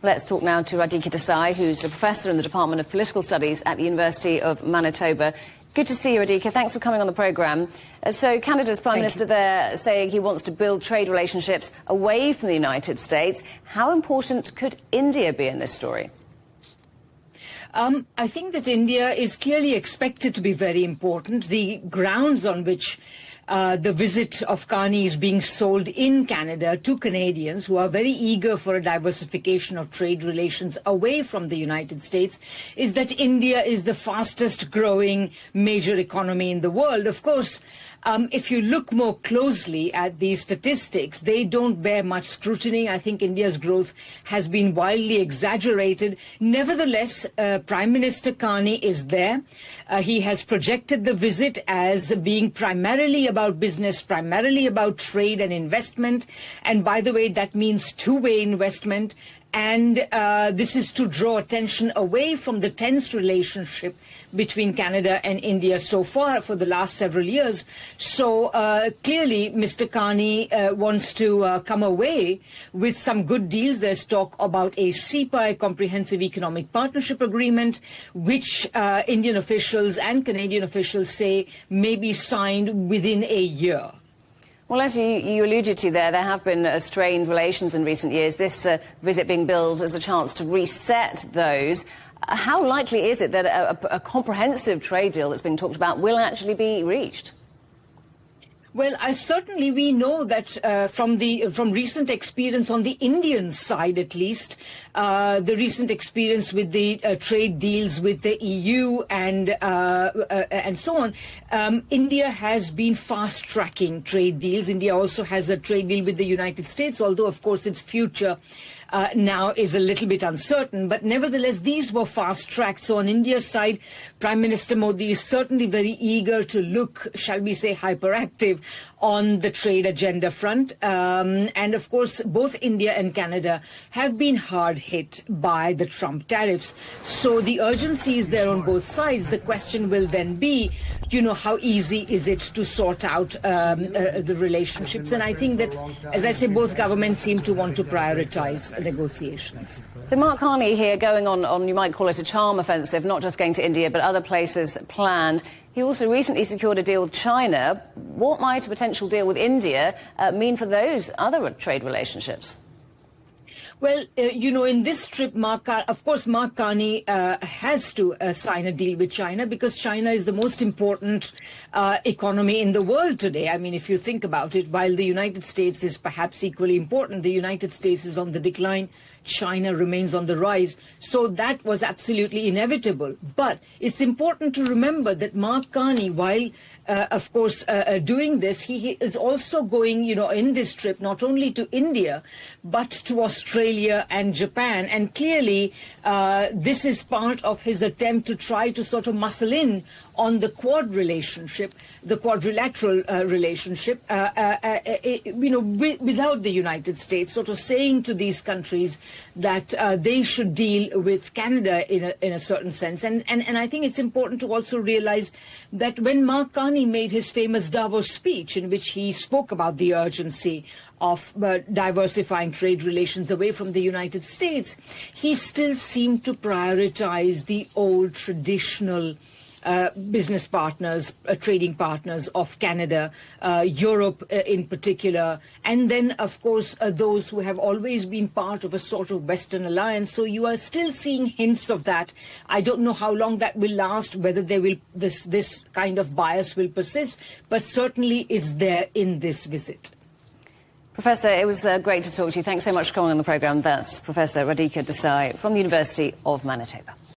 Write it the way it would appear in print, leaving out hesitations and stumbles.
Let's talk now to Radhika Desai, who's a professor in the Department of Political Studies at the University of Manitoba. Good to see you, Radhika. Thanks for coming on the programme. So Canada's Prime Minister there saying he wants to build trade relationships away from the United States. How important could India be in this story? I think that India is clearly expected to be very important. The grounds on which the visit of Carney is being sold in Canada to Canadians who are very eager for a diversification of trade relations away from the United States is that India is the fastest growing major economy in the world. Of course, if you look more closely at these statistics, they don't bear much scrutiny. I think India's growth has been wildly exaggerated. Nevertheless, Prime Minister Carney is there. He has projected the visit as being primarily about business, primarily about trade and investment. And by the way, that means two-way investment. And this is to draw attention away from the tense relationship between Canada and India so far for the last several years. So clearly, Mr. Carney wants to come away with some good deals. There's talk about a CEPA, a Comprehensive Economic Partnership Agreement, which Indian officials and Canadian officials say may be signed within a year. Well, as you alluded to there have been strained relations in recent years. This visit being billed as a chance to reset those. How likely is it that a comprehensive trade deal that's being talked about will actually be reached? Well, certainly we know that from recent experience on the Indian side, at least, the recent experience with the trade deals with the EU and so on, India has been fast-tracking trade deals. India also has a trade deal with the United States, although, of course, its future now is a little bit uncertain. But nevertheless, these were fast-tracked. So on India's side, Prime Minister Modi is certainly very eager to look, shall we say, hyperactive on the trade agenda front. And of course, both India and Canada have been hard hit by the Trump tariffs. So the urgency is there on both sides. The question will then be, how easy is it to sort out the relationships? And I think that, as I say, both governments seem to want to prioritize negotiations. So Mark Carney here going on, you might call it a charm offensive, not just going to India, but other places planned. He also recently secured a deal with China. What might a potential deal with India mean for those other trade relationships? Well, in this trip, of course, Mark Carney has to sign a deal with China because China is the most important economy in the world today. I mean, if you think about it, while the United States is perhaps equally important, the United States is on the decline, China remains on the rise. So that was absolutely inevitable. But it's important to remember that Mark Carney, while of course, doing this, he is also going, in this trip, not only to India, but to Australia and Japan. And clearly, this is part of his attempt to try to sort of muscle in on the Quad relationship, the quadrilateral relationship, without the United States, sort of saying to these countries that they should deal with Canada in a certain sense. And I think it's important to also realize that when Mark Carney made his famous Davos speech in which he spoke about the urgency of diversifying trade relations away from the United States, he still seemed to prioritize the old traditional business partners, trading partners of Canada, Europe in particular, and then, of course, those who have always been part of a sort of Western alliance. So you are still seeing hints of that. I don't know how long that will last, whether this kind of bias will persist, but certainly it's there in this visit. Professor, it was great to talk to you. Thanks so much for coming on the programme. That's Professor Radhika Desai from the University of Manitoba.